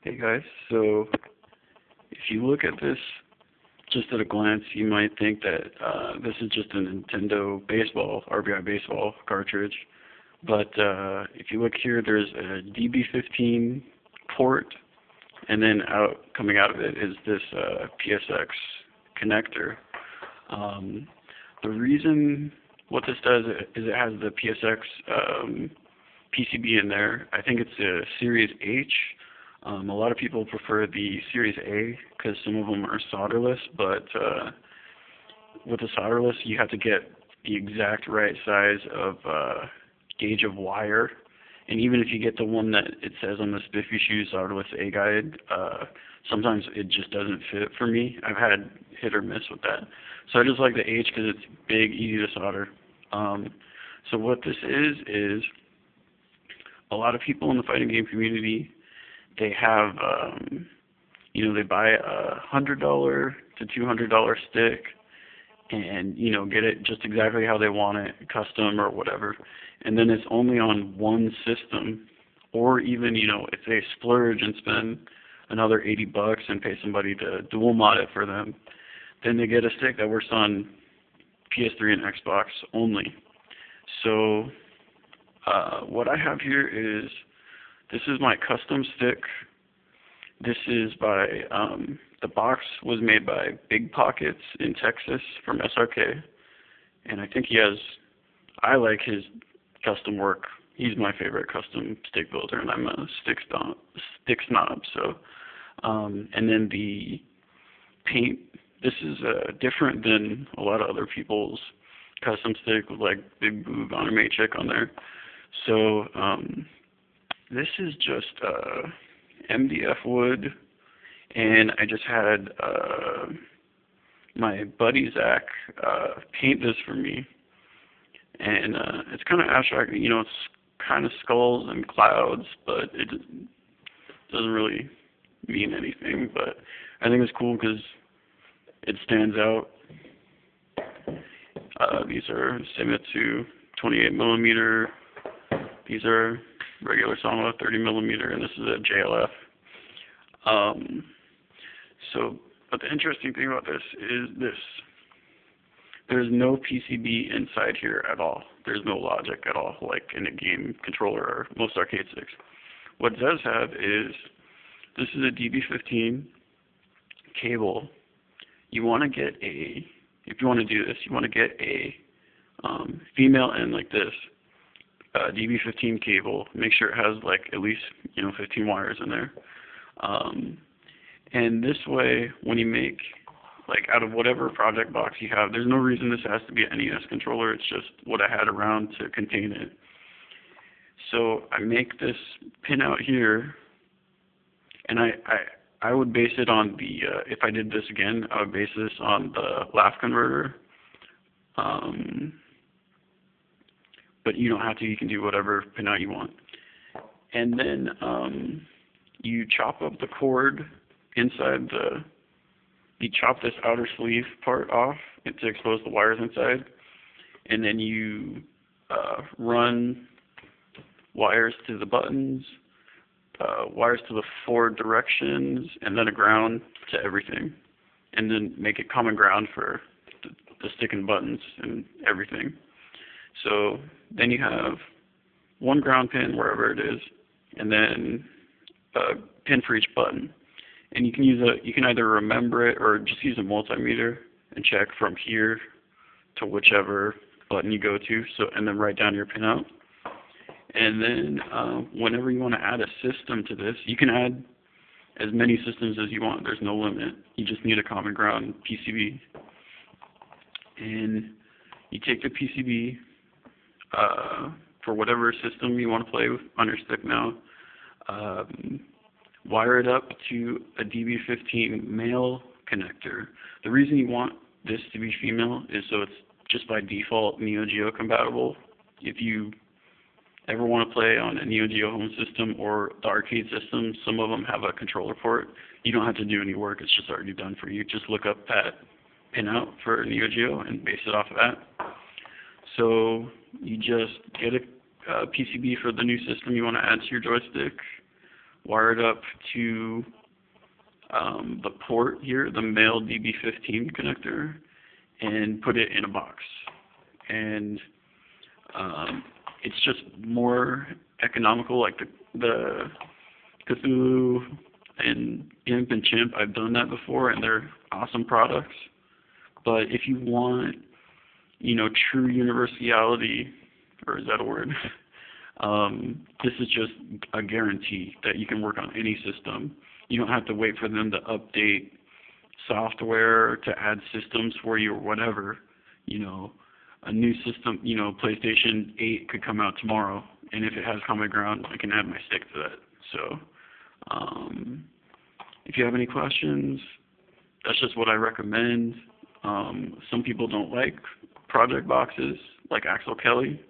Hey guys, so if you look at this just at a glance, you might think that this is just a Nintendo baseball, RBI baseball cartridge. But if you look here, there's a DB15 port, and then coming out of it is this PSX connector. Um, the reason what this does is it has the PSX PCB in there. I think it's a Series H. A lot of people prefer the Series A because some of them are solderless, but with the solderless, you have to get the exact right size of gauge of wire. And even if you get the one that it says on the Spiffy Shoes solderless A guide, sometimes it just doesn't fit for me. I've had hit or miss with that. So I just like the H because it's big, easy to solder. So what this is a lot of people in the fighting game community, they have, they buy $100 to $200 stick and, get it just exactly how they want it, custom or whatever. And then it's only on one system. Or even, if they splurge and spend another $80 and pay somebody to dual mod it for them, then they get a stick that works on PS3 and Xbox only. So what I have here is, this is my custom stick. This is by, the box was made by Big Pockets in Texas from SRK. And I think I like his custom work. He's my favorite custom stick builder, and I'm a stick snob. So, and then the paint, this is different than a lot of other people's custom stick with like big boob animatrix on there. So, this is just MDF wood, and I just had my buddy Zach paint this for me. And it's kind of abstract, it's kind of skulls and clouds, but it doesn't really mean anything. But I think it's cool because it stands out. These are Seimitsu 28 millimeter. These are regular Sama 30 millimeter, and this is a JLF. But the interesting thing about this is this. There's no PCB inside here at all. There's no logic at all, like in a game controller or most arcade sticks. What it does have is, this is a DB15 cable. You want to get if you want to do this, you want to get a female end like this, DB15 cable. Make sure it has like at least 15 wires in there. And this way, when you make out of whatever project box you have, there's no reason this has to be an NES controller. It's just what I had around to contain it. So I make this pin out here, and I would base it on the, if I did this again, I would base this on the laugh converter. But you don't have to. You can do whatever pinout you want. And then you chop up the cord inside you chop this outer sleeve part off to expose the wires inside. And then you run wires to the buttons, wires to the 4 directions, and then a ground to everything. And then make it common ground for the stick and buttons and everything. So then you have one ground pin wherever it is, and then a pin for each button. And you can either remember it or just use a multimeter and check from here to whichever button you go to. And then write down your pinout. And then whenever you want to add a system to this, you can add as many systems as you want. There's no limit. You just need a common ground PCB. And you take the PCB for whatever system you want to play with on your stick now. Wire it up to a DB15 male connector. The reason you want this to be female is so it's just by default Neo Geo compatible. If you ever want to play on a Neo Geo home system or the arcade system, some of them have a controller port. You don't have to do any work. It's just already done for you. Just look up that pinout for Neo Geo and base it off of that. So you just get a PCB for the new system you want to add to your joystick. wire it up to the port here, the male DB15 connector, and put it in a box. And it's just more economical, like the Cthulhu and Imp and Chimp. I've done that before, and they're awesome products. But if you want, true universality, or is that a word? This is just a guarantee that you can work on any system. You don't have to wait for them to update software to add systems for you or whatever. A new system, PlayStation 8 could come out tomorrow, and if it has common ground, I can add my stick to that. So, if you have any questions, that's just what I recommend. Some people don't like project boxes like Axel Kelly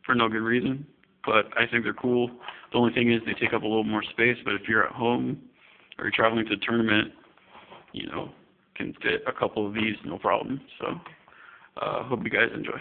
for no good reason, but I think they're cool. The only thing is they take up a little more space, but if you're at home or you're traveling to a tournament, can fit a couple of these, no problem. So, hope you guys enjoy.